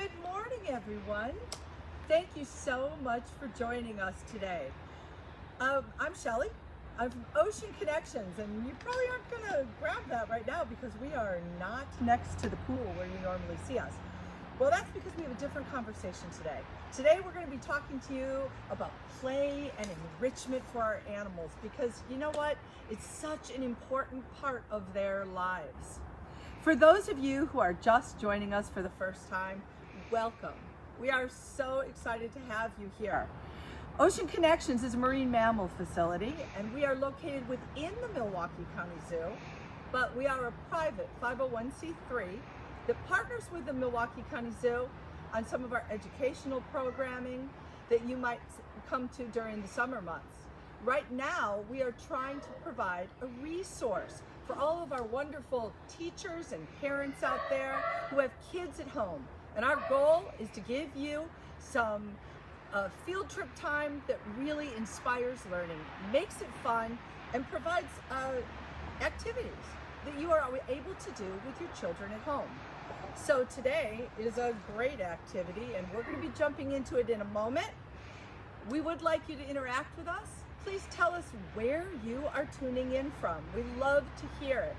Good morning, everyone. Thank you so much for joining us today. I'm Shelly. I'm from Ocean Connections, and you probably aren't going to grab that right now because we are not next to the pool where you normally see us. Well, that's because we have a different conversation today. Today we're going to be talking to you about play and enrichment for our animals because you know what? It's such an important part of their lives. For those of you who are just joining us for the first time, welcome. We are so excited to have you here. Ocean Connections is a marine mammal facility, and we are located within the Milwaukee County Zoo, but we are a private 501c3 that partners with the Milwaukee County Zoo on some of our educational programming that you might come to during the summer months. Right now, we are trying to provide a resource for all of our wonderful teachers and parents out there who have kids at home. And our goal is to give you some field trip time that really inspires learning, makes it fun, and provides activities that you are able to do with your children at home. So today is a great activity, and we're going to be jumping into it in a moment. We would like you to interact with us. Please tell us where you are tuning in from. We love to hear it.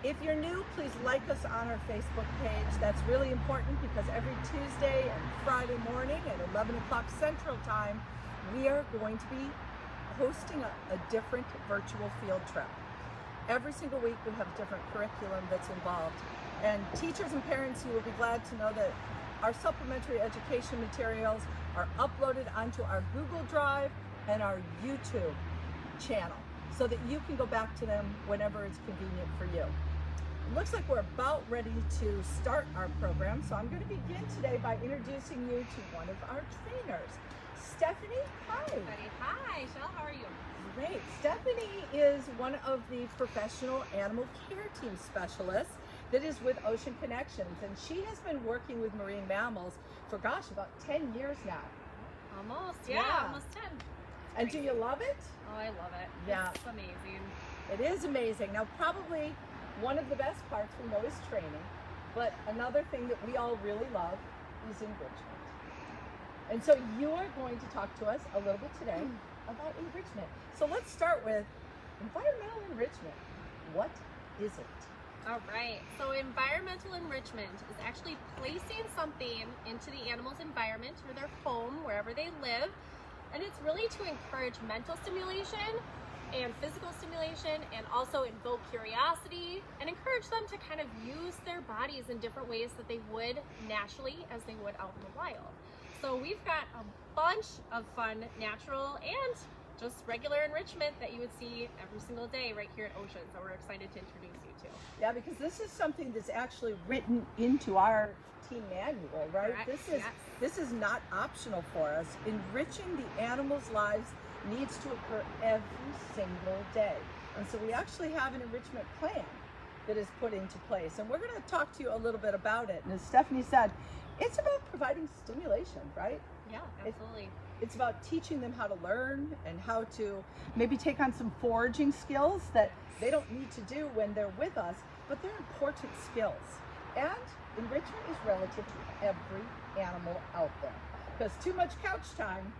If you're new, please like us on our Facebook page. That's really important because every Tuesday and Friday morning at 11 o'clock Central Time, we are going to be hosting a different virtual field trip. Every single week we have a different curriculum that's involved. And teachers and parents, you will be glad to know that our supplementary education materials are uploaded onto our Google Drive and our YouTube channel so that you can go back to them whenever it's convenient for you. It looks like we're about ready to start our program, so I'm going to begin today by introducing you to one of our trainers. Stephanie, hi. Hi, Shell, how are you? Great. Stephanie is one of the professional animal care team specialists that is with Ocean Connections, and she has been working with marine mammals for, gosh, about 10 years now. Almost, almost 10. And do you love it? Oh, I love it. Yeah. It's amazing. It is amazing. Now, probably one of the best parts we know is training, but another thing that we all really love is enrichment. And so you are going to talk to us a little bit today about enrichment. So let's start with environmental enrichment. What is it? All right, so environmental enrichment is actually placing something into the animal's environment or their home, wherever they live, and it's really to encourage mental stimulation and physical stimulation, and also invoke curiosity and encourage them to kind of use their bodies in different ways that they would naturally as they would out in the wild. So we've got a bunch of fun, natural, and just regular enrichment that you would see every single day right here at Ocean. So we're excited to introduce you to. Yeah, because this is something that's actually written into our team manual, right? Correct. This is not optional for us. Enriching the animals' lives needs to occur every single day. And so we actually have an enrichment plan that is put into place. And we're going to talk to you a little bit about it. And as Stephanie said, it's about providing stimulation, right? Yeah, absolutely. It's about teaching them how to learn and how to maybe take on some foraging skills that they don't need to do when they're with us, but they're important skills. And enrichment is relative to every animal out there, because too much couch time,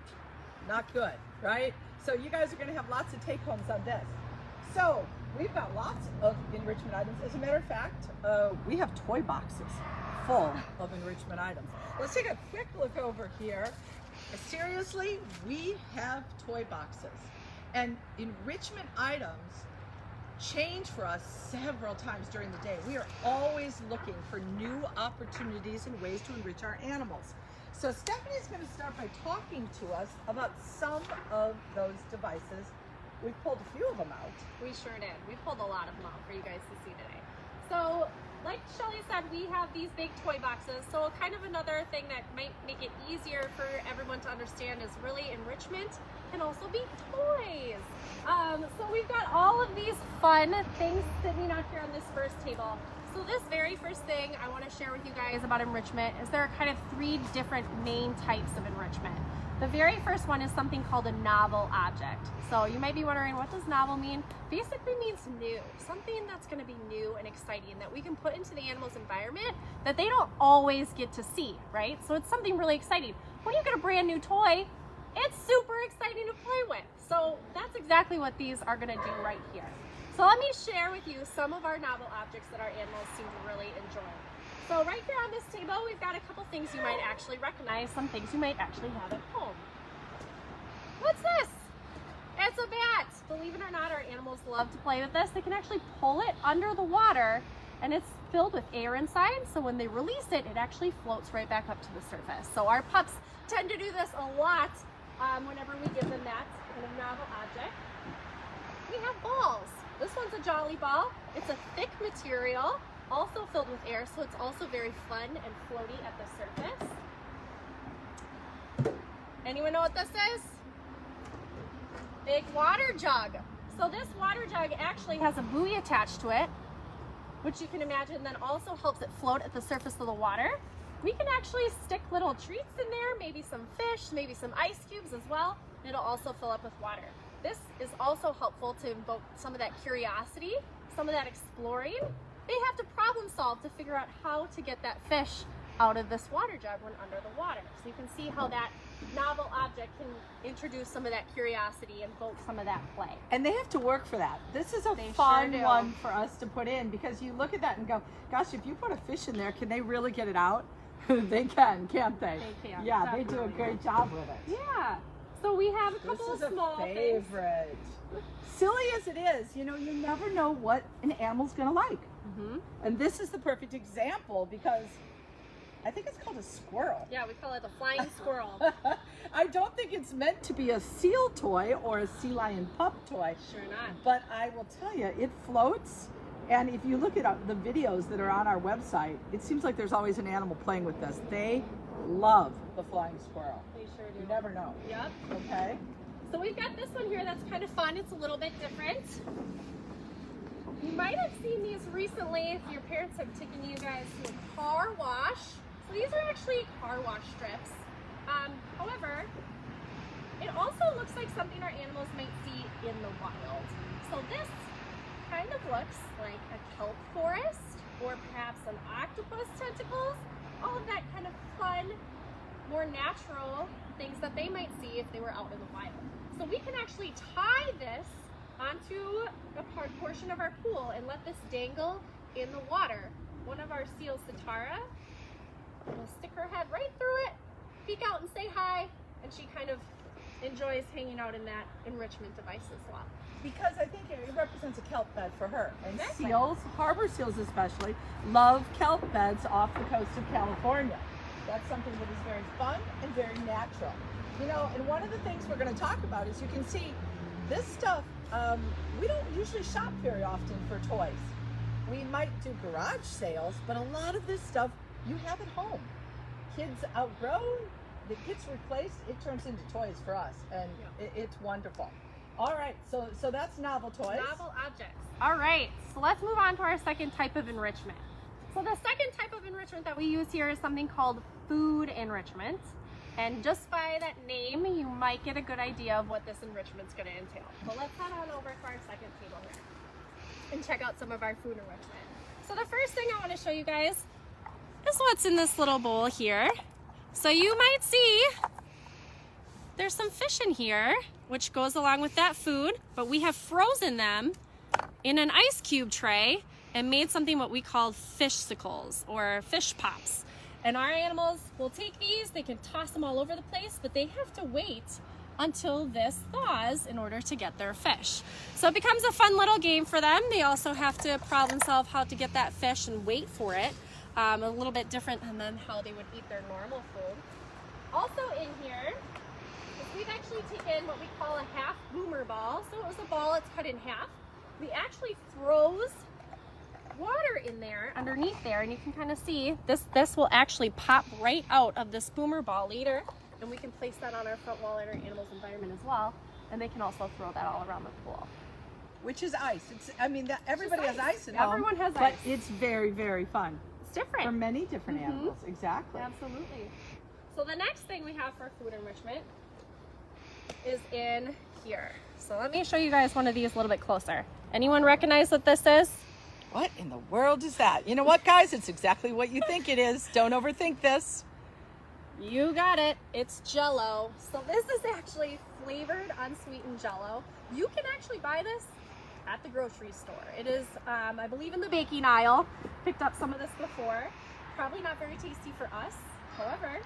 not good, right? So you guys are going to have lots of take-homes on this. So we've got lots of enrichment items. As a matter of fact, we have toy boxes full of enrichment items. Let's take a quick look over here. Seriously, we have toy boxes, and enrichment items change for us several times during the day. We are always looking for new opportunities and ways to enrich our animals. So Stephanie's going to start by talking to us about some of those devices. We've pulled a few of them out. We sure did. We pulled a lot of them out for you guys to see today. So like Shelly said, we have these big toy boxes. So kind of another thing that might make it easier for everyone to understand is really enrichment can also be toys. So we've got all of these fun things sitting out here on this first table. So this very first thing I want to share with you guys about enrichment is there are kind of 3 different main types of enrichment. The very first one is something called a novel object. So you might be wondering, what does novel mean? Basically means new, something that's going to be new and exciting that we can put into the animal's environment that they don't always get to see, right? So it's something really exciting. When you get a brand new toy, it's super exciting to play with. So that's exactly what these are going to do right here. So let me share with you some of our novel objects that our animals seem to really enjoy. So right here on this table, we've got a couple things you might actually recognize, some things you might actually have at home. What's this? It's a bat. Believe it or not, our animals love to play with this. They can actually pull it under the water, and it's filled with air inside, so when they release it, it actually floats right back up to the surface. So our pups tend to do this a lot whenever we give them that kind of novel object. We have balls. This one's a jolly ball. It's a thick material, also filled with air, so it's also very fun and floaty at the surface. Anyone know what this is? Big water jug. So this water jug actually has a buoy attached to it, which you can imagine then also helps it float at the surface of the water. We can actually stick little treats in there, maybe some fish, maybe some ice cubes as well. It'll also fill up with water. This is also helpful to invoke some of that curiosity, some of that exploring. They have to problem solve to figure out how to get that fish out of this water jug when under the water. So you can see how that novel object can introduce some of that curiosity, invoke some of that play. And they have to work for that. This is a They fun sure do. one for us to put in, because you look at that and go, gosh, if you put a fish in there, can they really get it out? They can, can't they? They can. Yeah, they do a Definitely. great job with it. Yeah. So we have a couple This is of small a things. favorite. Silly as it is, you know, you never know what an animal's gonna like. Mm-hmm. And this is the perfect example, because I think it's called a squirrel. Yeah, we call it a flying squirrel. I don't think it's meant to be a seal toy or a sea lion pup toy. Sure not. But I will tell you, it floats. And if you look at the videos that are on our website, it seems like there's always an animal playing with this. They love the flying squirrel. They sure do. You never know. Yep. Okay. So we've got this one here that's kind of fun. It's a little bit different. You might have seen these recently if your parents have taken you guys to a car wash. So these are actually car wash strips. However, it also looks like something our animals might see in the wild. So this kind of looks like a kelp forest, or perhaps an octopus tentacles. All of that kind of fun, more natural things that they might see if they were out in the wild. So we can actually tie this onto a portion of our pool and let this dangle in the water. One of our seals, Satara, will stick her head right through it, peek out and say hi, and she kind of enjoys hanging out in that enrichment device as well. Because I think it represents a kelp bed for her. And Exactly. seals, harbor seals especially, love kelp beds off the coast of California. That's something that is very fun and very natural. You know, and one of the things we're going to talk about is, you can see this stuff, we don't usually shop very often for toys. We might do garage sales, but a lot of this stuff you have at home. Kids outgrow, it gets replaced, it turns into toys for us, and it's wonderful. All right, so that's novel toys. Novel objects. All right, so let's move on to our second type of enrichment. So the second type of enrichment that we use here is something called food enrichment. And just by that name, you might get a good idea of what this enrichment's going to entail. So let's head on over to our second table here and check out some of our food enrichment. So the first thing I want to show you guys is what's in this little bowl here. So you might see there's some fish in here, which goes along with that food, but we have frozen them in an ice cube tray and made something what we call fishsicles, or fish pops. And our animals will take these, they can toss them all over the place, but they have to wait until this thaws in order to get their fish. So it becomes a fun little game for them. They also have to problem solve how to get that fish and wait for it. A little bit different than how they would eat their normal food. Also in here, we've actually taken what we call a half boomer ball. So it was a ball, it's cut in half. We actually froze water in there underneath there, and you can kind of see this will actually pop right out of this boomer ball later, and we can place that on our front wall in our animals' environment as well, and they can also throw that all around the pool. which is ice. I mean, everybody has ice at home. Everyone has but ice. It's very, very fun. It's different. For many different animals, exactly. Absolutely. So the next thing we have for food enrichment is in here. So let me show you guys one of these a little bit closer. Anyone recognize what this is? What in the world is that? You know what, guys? It's exactly what you think it is. Don't overthink this. You got it. It's Jell-O. So this is actually flavored unsweetened Jell-O. You can actually buy this at the grocery store. It is, I believe, in the baking aisle. Picked up some of this before. Probably not very tasty for us. However,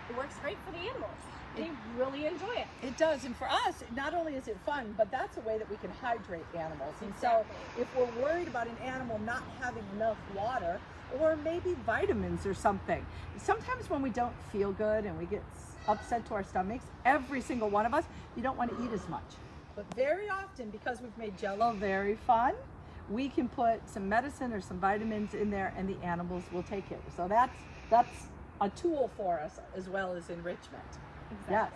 it works great for the animals. They really enjoy it. It does, and for us, not only is it fun, but that's a way that we can hydrate animals. And Exactly. so if we're worried about an animal not having enough water, or maybe vitamins or something, sometimes when we don't feel good and we get upset to our stomachs, every single one of us, you don't want to eat as much. But very often, because we've made Jell-O very fun, we can put some medicine or some vitamins in there and the animals will take it. So that's a tool for us as well as enrichment. Exactly. Yes.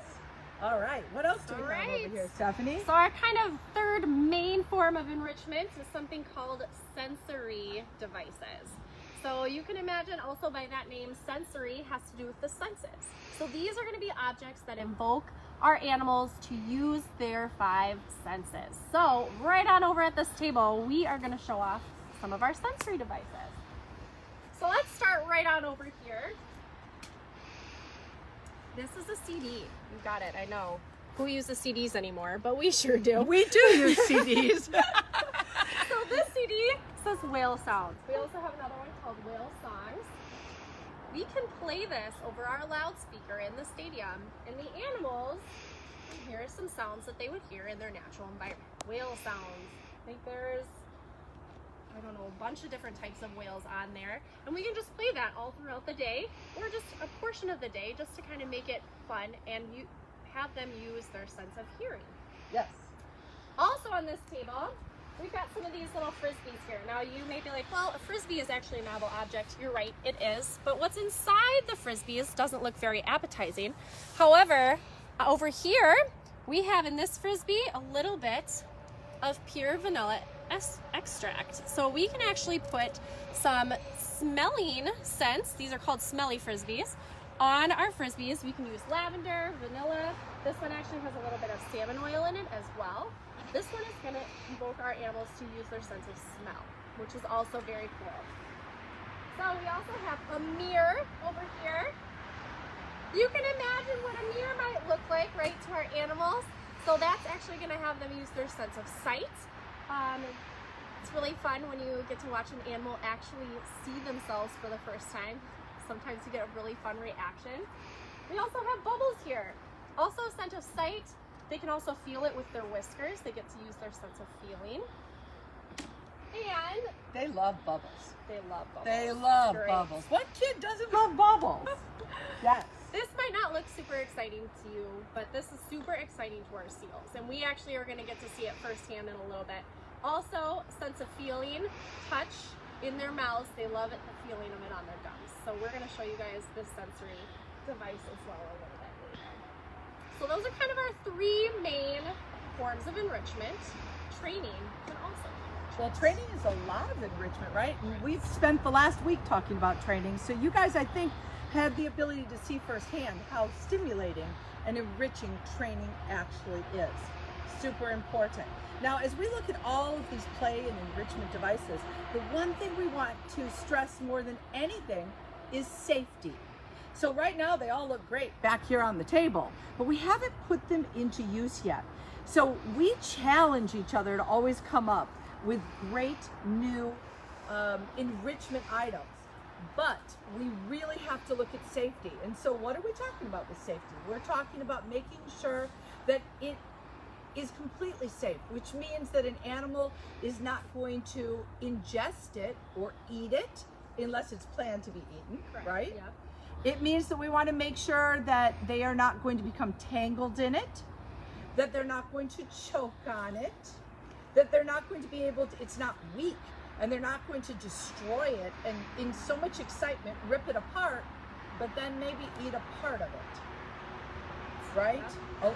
All right. What else do we have Alright. over here, Stephanie? So our kind of third main form of enrichment is something called sensory devices. So you can imagine also by that name, sensory has to do with the senses. So these are going to be objects that invoke our animals to use their 5 senses. So right on over at this table, we are going to show off some of our sensory devices. So let's start right on over here. This is a CD. You got it, I know. Who uses CDs anymore? But we sure do. We do use CDs. So this CD says whale sounds. We also have another one called whale songs. We can play this over our loudspeaker in the stadium, and the animals can hear some sounds that they would hear in their natural environment. Whale sounds. I think there's, I don't know, a bunch of different types of whales on there, and we can just play that all throughout the day, or just a portion of the day, just to kind of make it fun and you have them use their sense of hearing. Yes. Also on this table, we've got some of these little frisbees here. Now you may be like, well, a frisbee is actually a novel object. You're right, it is. But what's inside the frisbees doesn't look very appetizing. However, over here, we have in this frisbee a little bit of pure vanilla extract. So we can actually put some smelling scents, these are called smelly frisbees, on our frisbees. We can use lavender, vanilla. This one actually has a little bit of salmon oil in it as well. This one is going to invoke our animals to use their sense of smell, which is also very cool. So we also have a mirror over here. You can imagine what a mirror might look like, right, to our animals. So that's actually going to have them use their sense of sight. It's really fun when you get to watch an animal actually see themselves for the first time. Sometimes you get a really fun reaction. We also have bubbles here. Also a sense of sight. They can also feel it with their whiskers. They get to use their sense of feeling. And They love bubbles. they love bubbles. They love Great. bubbles. What kid doesn't love bubbles? Yes. This might not look super exciting to you, but this is super exciting to our seals. And we actually are going to get to see it firsthand in a little bit. Also, sense of feeling, touch in their mouths. They love it, the feeling of it on their gums. So we're going to show you guys this sensory device as well a little bit later. So those are kind of our 3 main forms of enrichment. Training can also be enrichment. Well, training is a lot of enrichment, right? And we've spent the last week talking about training. So you guys, I think, had the ability to see firsthand how stimulating and enriching training actually is. Super important. Now, as we look at all of these play and enrichment devices, the one thing we want to stress more than anything is safety. So right now they all look great back here on the table, but we haven't put them into use yet. So we challenge each other to always come up with great new enrichment items. But we really have to look at safety. And so what are we talking about with safety? We're talking about making sure that it is completely safe, which means that an animal is not going to ingest it or eat it unless it's planned to be eaten, Correct. right? Yep. It means that we want to make sure that they are not going to become tangled in it, that they're not going to choke on it, that they're not going to be able to, it's not weak, and they're not going to destroy it and in so much excitement rip it apart, but then maybe eat a part of it, right?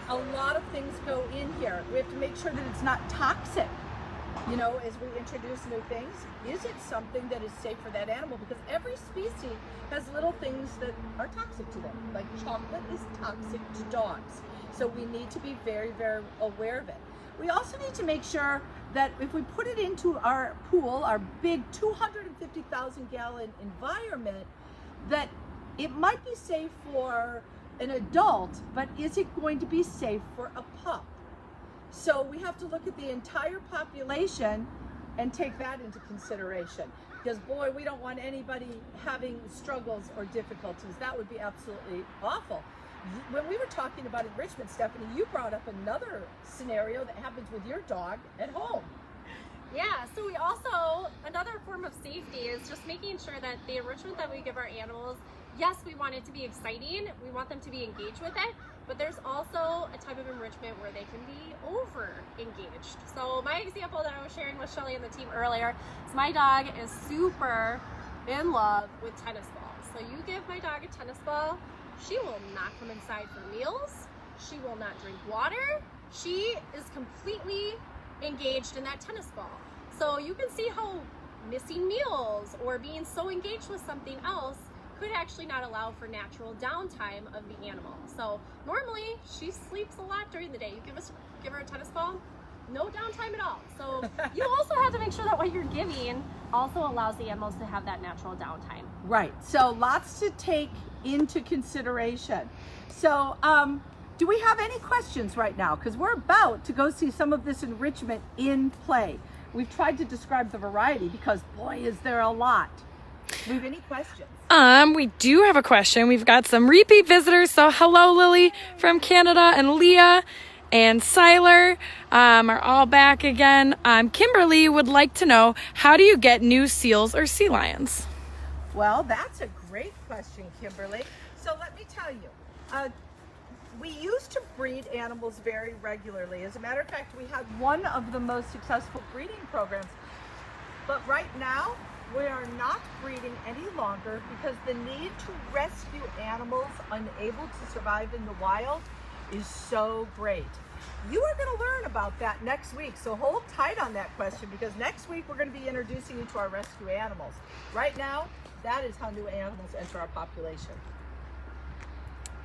A lot of things go in here. We have to make sure that it's not toxic You know, as we introduce new things, is it something that is safe for that animal? Because every species has little things that are toxic to them. Like chocolate is toxic to dogs. So we need to be very, very aware of it. We also need to make sure that if we put it into our pool, our big 250,000 gallon environment, that it might be safe for an adult, but is it going to be safe for a pup? So we have to look at the entire population and take that into consideration. Because boy, we don't want anybody having struggles or difficulties. That would be absolutely awful. When we were talking about enrichment, Stephanie, you brought up another scenario that happens with your dog at home. Yeah, so we also, another form of safety is just making sure that the enrichment that we give our animals, yes, we want it to be exciting, we want them to be engaged with it, but there's also a type of enrichment where they can be over engaged. So my example that I was sharing with Shelly and the team earlier is my dog is super in love with tennis balls. So you give my dog a tennis ball, she will not come inside for meals, she will not drink water, she is completely engaged in that tennis ball. So you can see how missing meals or being so engaged with something else could actually not allow for natural downtime of the animal. So normally she sleeps a lot during the day. You give her a tennis ball, no downtime at all. So you also have to make sure that what you're giving also allows the animals to have that natural downtime. Right, so lots to take into consideration. So do we have any questions right now? Because we're about to go see some of this enrichment in play. We've tried to describe the variety because boy, is there a lot. Do we have any questions? We do have a question. We've got some repeat visitors. So hello, Lily from Canada, and Leah and Siler are all back again. Kimberly would like to know, how do you get new seals or sea lions? Well, that's a great question, Kimberly. So let me tell you, we used to breed animals very regularly. As a matter of fact, we had one of the most successful breeding programs. But right now, we are not breeding any longer because the need to rescue animals unable to survive in the wild is so great. You are going to learn about that next week, so hold tight on that question because next week we're going to be introducing you to our rescue animals. Right now, that is how new animals enter our population.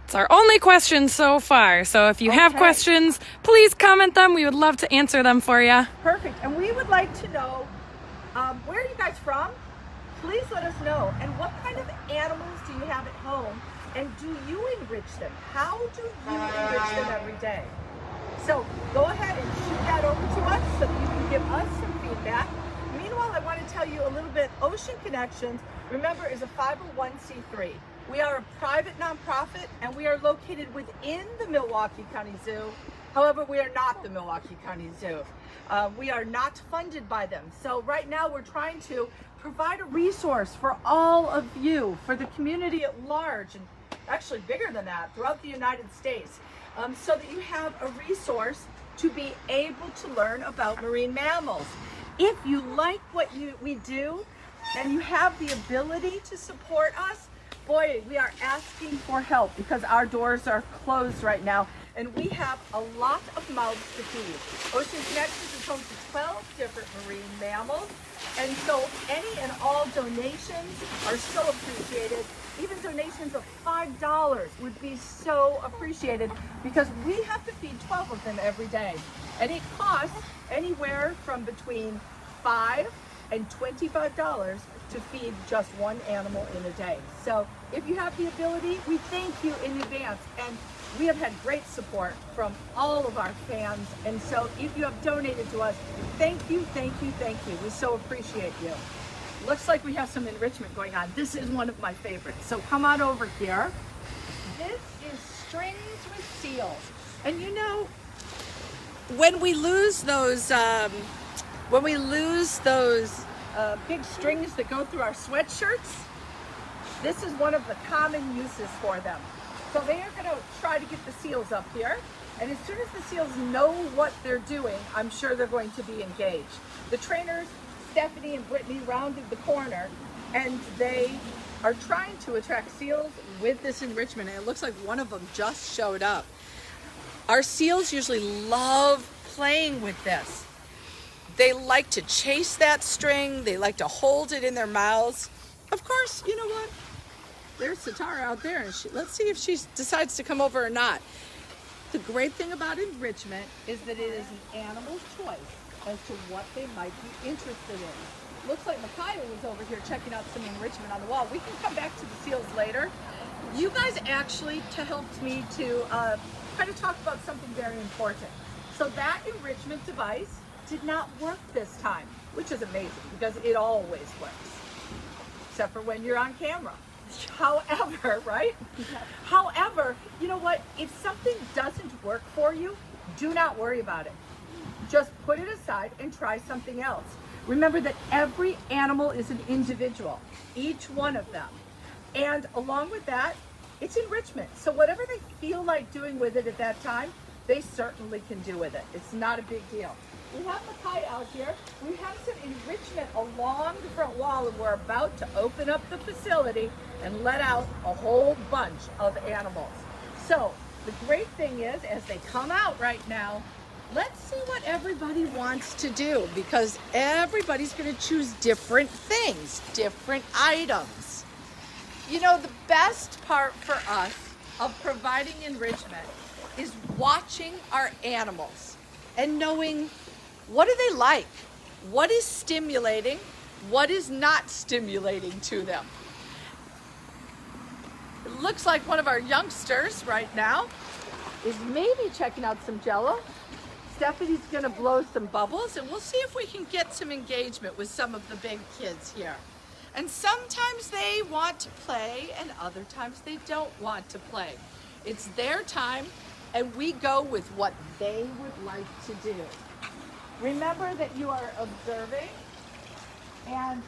It's our only question so far. So if you have questions, please comment them. We would love to answer them for you. Perfect. And we would like to know, where are you guys from? Please let us know. And what kind of animals do you have at home? And do you enrich them? How do you enrich them every day? So go ahead and shoot that over to us so that you can give us some feedback. Meanwhile, I want to tell you a little bit, Ocean Connections, remember, is a 501c3. We are a private nonprofit and we are located within the Milwaukee County Zoo. However, we are not the Milwaukee County Zoo. We are not funded by them. So right now we're trying to provide a resource for all of you, for the community at large, and actually bigger than that, throughout the United States, so that you have a resource to be able to learn about marine mammals. If you like what we do and you have the ability to support us, boy, we are asking for help because our doors are closed right now and we have a lot of mouths to feed. Ocean Connections is home to 12 different marine mammals, and so any and all donations are so appreciated. Even donations of $5 would be so appreciated because we have to feed 12 of them every day. And it costs anywhere from between $5 and $25 to feed just one animal in a day. So if you have the ability, we thank you in advance. And we have had great support from all of our fans. And so if you have donated to us, thank you, thank you, thank you. We so appreciate you. Looks like we have some enrichment going on. This is one of my favorites. So come on over here. This is strings with seals. And you know, when we lose those big strings that go through our sweatshirts, this is one of the common uses for them. So they are going to try to get the seals up here. And as soon as the seals know what they're doing, I'm sure they're going to be engaged. The trainers, Stephanie and Brittany, rounded the corner and they are trying to attract seals with this enrichment. And it looks like one of them just showed up. Our seals usually love playing with this. They like to chase that string. They like to hold it in their mouths. Of course, you know what? There's Satara out there, and let's see if she decides to come over or not. The great thing about enrichment is that it is an animal's choice as to what they might be interested in. Looks like Micaiah was over here checking out some enrichment on the wall. We can come back to the seals later. You guys actually helped me to kind of talk about something very important. So that enrichment device did not work this time, which is amazing because it always works, except for when you're on camera. However, right? However, you know what? If something doesn't work for you, do not worry about it. Just put it aside and try something else. Remember that every animal is an individual, each one of them. And along with that, it's enrichment. So whatever they feel like doing with it at that time, they certainly can do with it. It's not a big deal. We have Makai out here. We have some enrichment along the front wall, and we're about to open up the facility and let out a whole bunch of animals. So the great thing is, as they come out right now, let's see what everybody wants to do, because everybody's going to choose different things, different items. You know, the best part for us of providing enrichment is watching our animals and knowing what do they like, what is stimulating, what is not stimulating to them. It looks like one of our youngsters right now is maybe checking out some Jello. Stephanie's gonna blow some bubbles, and we'll see if we can get some engagement with some of the big kids here. And sometimes they want to play, and other times they don't want to play. It's their time, and we go with what they would like to do. Remember that you are observing, and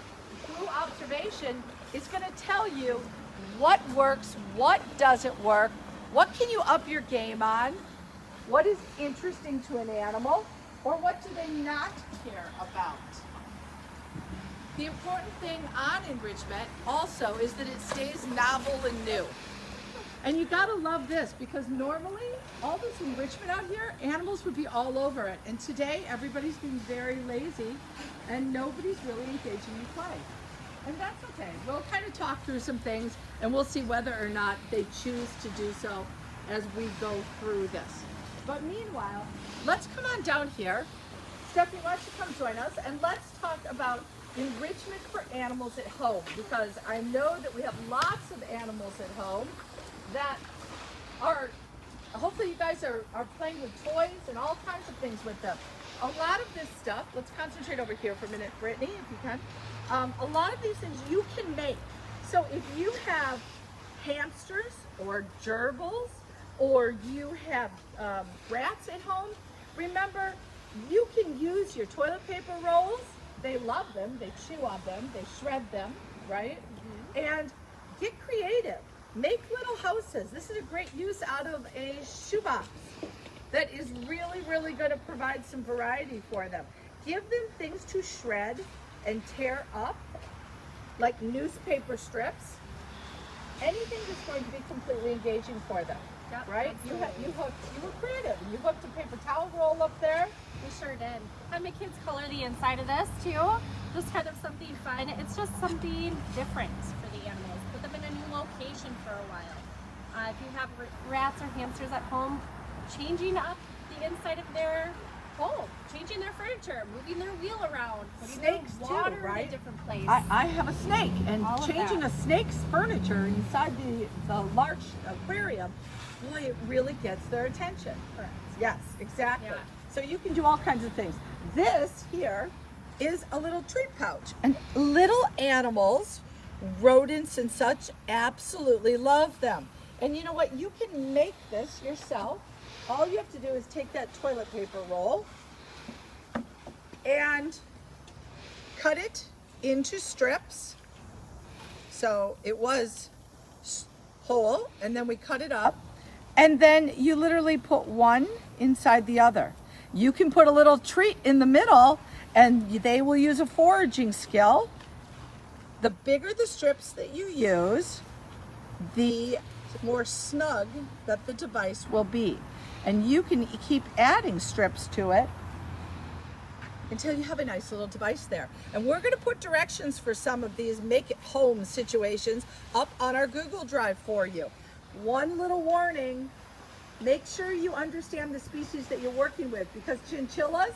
through observation, it's going to tell you what works, what doesn't work, what can you up your game on, what is interesting to an animal, or what do they not care about. The important thing on enrichment also is that it stays novel and new. And you gotta love this, because normally all this enrichment out here, animals would be all over it. And today everybody's being very lazy and nobody's really engaging in play. And that's okay. We'll kind of talk through some things and we'll see whether or not they choose to do so as we go through this. But meanwhile, let's come on down here. Stephanie, why don't you come join us, and let's talk about enrichment for animals at home, because I know that we have lots of animals at home that are, hopefully you guys are playing with toys and all kinds of things with them. A lot of this stuff, let's concentrate over here for a minute, Brittany, if you can. A lot of these things you can make. So if you have hamsters or gerbils, or you have rats at home, remember, you can use your toilet paper rolls. They love them, they chew on them, they shred them, right? Mm-hmm. And get creative. Make little houses. This is a great use out of a shoebox that is really, really going to provide some variety for them. Give them things to shred and tear up, like newspaper strips. Anything that's going to be completely engaging for them. Yep, right? You were creative. You hooked a paper towel roll up there. We sure did. Had my kids color the inside of this too. Just kind of something fun. It's just something different for the animals. Put them in a new location for a while. If you have rats or hamsters at home, changing up the inside of their home, changing their furniture, moving their wheel around, putting snakes their water too, right? in a different place. I have a snake, and changing a snake's furniture inside the large aquarium, boy, it really gets their attention. Correct. Yes, exactly. Yeah. So you can do all kinds of things. This here is a little treat pouch, and little animals, rodents and such, absolutely love them. And you know what? You can make this yourself. All you have to do is take that toilet paper roll and cut it into strips. So it was whole, and then we cut it up, and then you literally put one inside the other. You can put a little treat in the middle, and they will use a foraging skill. The bigger the strips that you use, the more snug that the device will be. And you can keep adding strips to it until you have a nice little device there. And we're going to put directions for some of these make-it-home situations up on our Google Drive for you. One little warning, make sure you understand the species that you're working with, because chinchillas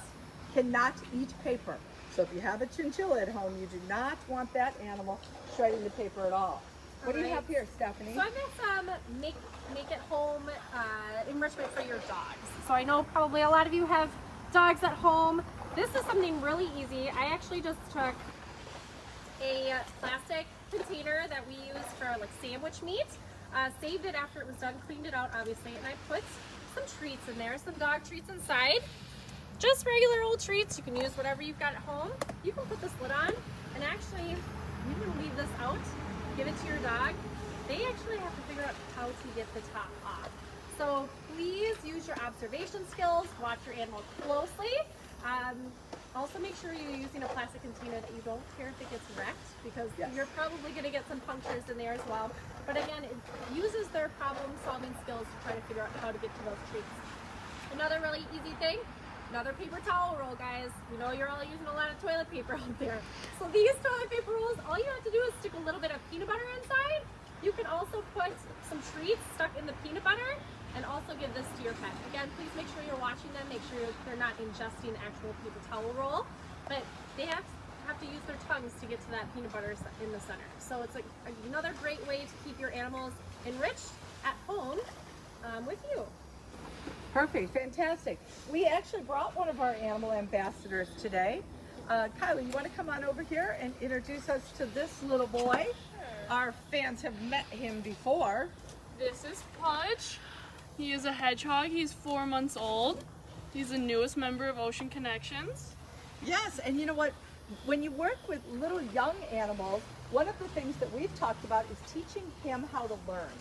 cannot eat paper. So if you have a chinchilla at home, you do not want that animal shredding the paper at all. What do you have here, Stephanie? So I've got some make-it-home enrichment for your dogs. So I know probably a lot of you have dogs at home. This is something really easy. I actually just took a plastic container that we use for like sandwich meat, saved it after it was done, cleaned it out obviously, and I put some treats in there, some dog treats inside. Just regular old treats. You can use whatever you've got at home. You can put this lid on, and actually you can leave this out, give it to your dog. They actually have to figure out how to get the top off. So please use your observation skills, watch your animal closely. Also make sure you're using a plastic container that you don't care if it gets wrecked, because you're probably going to get some punctures in there as well. But again, it uses their problem solving skills to try to figure out how to get to those treats. Another really easy thing, another paper towel roll, guys. We know you're all using a lot of toilet paper out there. So these toilet paper rolls, all you have to do is stick a little bit of peanut butter inside. You can also put some treats stuck in the peanut butter and also give this to your pet. Again, please make sure you're watching them, make sure they're not ingesting actual paper towel roll, but they have to use their tongues to get to that peanut butter in the center. So it's like another great way to keep your animals enriched at home with you. Perfect, fantastic. We actually brought one of our animal ambassadors today. Kylie, you want to come on over here and introduce us to this little boy? Our fans have met him before. This is Pudge. He is a hedgehog. He's 4 months old. He's the newest member of Ocean Connections. Yes, and you know what? When you work with little young animals, one of the things that we've talked about is teaching him how to learn,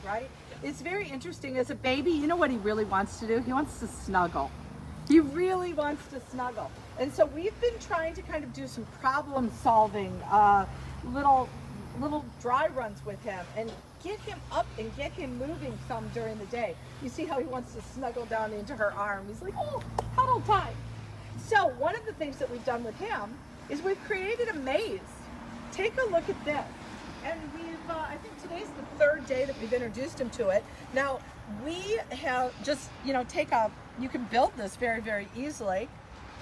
right? It's very interesting. As a baby, you know what he really wants to do? He wants to snuggle. He really wants to snuggle. And so we've been trying to kind of do some problem solving, little dry runs with him and get him up and get him moving some during the day. You see how he wants to snuggle down into her arm. He's like, oh, cuddle time. So one of the things that we've done with him is we've created a maze. Take a look at this. And we've, I think today's the 3rd day that we've introduced him to it. Now, we have just, you can build this very, very easily.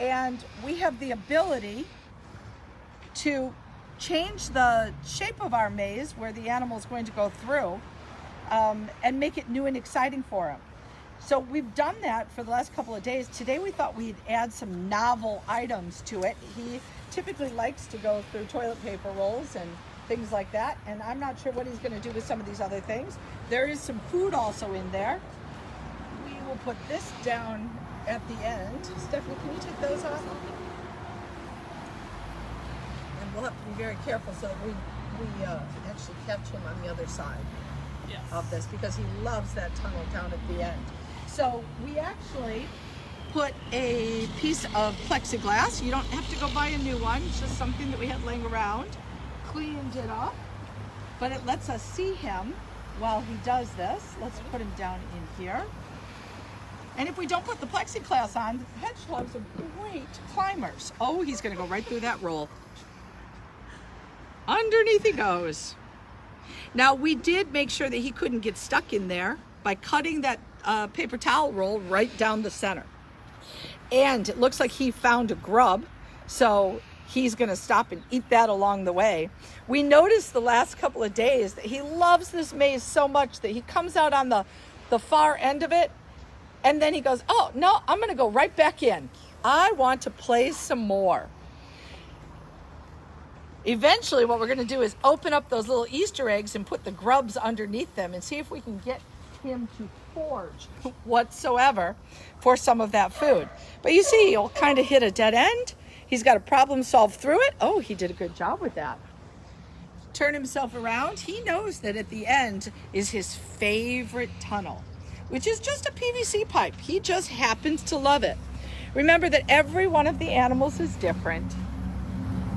And we have the ability to change the shape of our maze where the animal is going to go through and make it new and exciting for him. So we've done that for the last couple of days. Today we thought we'd add some novel items to it. He typically likes to go through toilet paper rolls and things like that, and I'm not sure what he's going to do with some of these other things. There is some food also in there. We will put this down at the end. Stephanie, can you take those off? And we'll have to be very careful so that we actually catch him on the other side of this, because he loves that tunnel down at the end. So we actually put a piece of plexiglass. You don't have to go buy a new one. It's just something that we had laying around. Cleaned it up, but it lets us see him while he does this. Let's put him down in here. And if we don't put the plexiglass on, hedgehogs are great climbers. Oh, he's going to go right through that roll. Underneath he goes. Now, we did make sure that he couldn't get stuck in there by cutting that paper towel roll right down the center. And it looks like he found a grub, so he's going to stop and eat that along the way. We noticed the last couple of days that he loves this maze so much that he comes out on the far end of it, and then he goes, oh, no, I'm going to go right back in. I want to play some more. Eventually, what we're going to do is open up those little Easter eggs and put the grubs underneath them and see if we can get him to forage whatsoever for some of that food. But you see, he'll kind of hit a dead end. He's got to problem solve through it. Oh, he did a good job with that. Turn himself around. He knows that at the end is his favorite tunnel, which is just a PVC pipe. He just happens to love it. Remember that every one of the animals is different,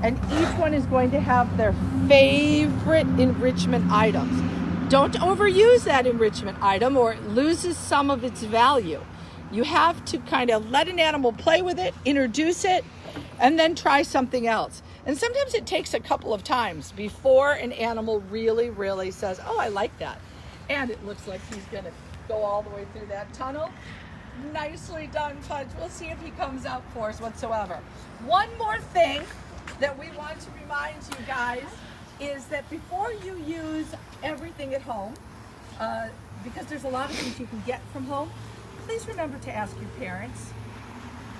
and each one is going to have their favorite enrichment items. Don't overuse that enrichment item or it loses some of its value. You have to kind of let an animal play with it, introduce it, and then try something else. And sometimes it takes a couple of times before an animal really, really says, oh, I like that. And it looks like he's gonna go all the way through that tunnel. Nicely done, Pudge. We'll see if he comes out for us whatsoever. One more thing that we want to remind you guys is that before you use everything at home, because there's a lot of things you can get from home, please remember to ask your parents.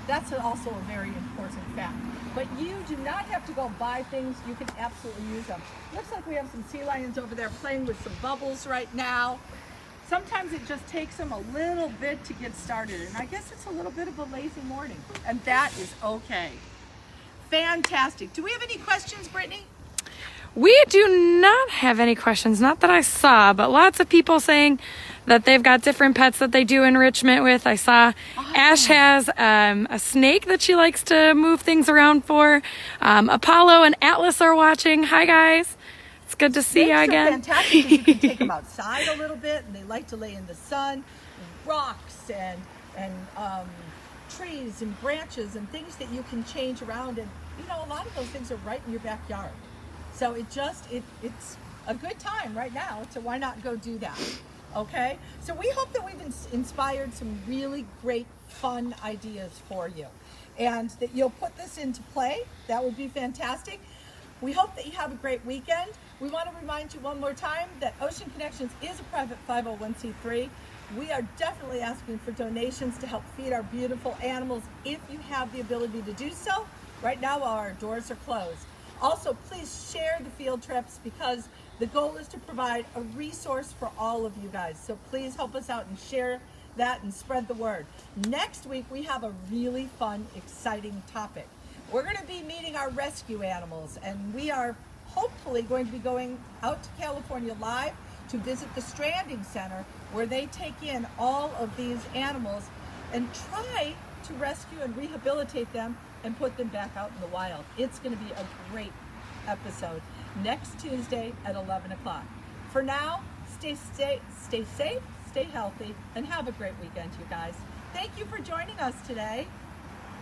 That's also a very important fact. But you do not have to go buy things. You can absolutely use them. Looks like we have some sea lions over there playing with some bubbles right now. Sometimes it just takes them a little bit to get started. And I guess it's a little bit of a lazy morning. And that is okay. Fantastic. Do we have any questions, Brittany? We do not have any questions, not that I saw, but lots of people saying that they've got different pets that they do enrichment with. I saw Ash has a snake that she likes to move things around for. Apollo and Atlas are watching. Hi, guys. It's good to see you again. Snakes are fantastic because you can take them outside a little bit, and they like to lay in the sun, rocks and trees and branches and things that you can change around. And you know, a lot of those things are right in your backyard. So it's a good time right now, so why not go do that, okay? So we hope that we've inspired some really great, fun ideas for you, and that you'll put this into play. That would be fantastic. We hope that you have a great weekend. We want to remind you one more time that Ocean Connections is a private 501c3. We are definitely asking for donations to help feed our beautiful animals if you have the ability to do so. Right now, our doors are closed. Also, please share the field trips because the goal is to provide a resource for all of you guys. So please help us out and share that and spread the word. Next week, we have a really fun, exciting topic. We're going to be meeting our rescue animals, and we are hopefully going to be going out to California live to visit the Stranding Center, where they take in all of these animals and try to rescue and rehabilitate them and put them back out in the wild. It's going to be a great episode next Tuesday at 11 o'clock. For now, stay safe, stay healthy, and have a great weekend, you guys. Thank you for joining us today.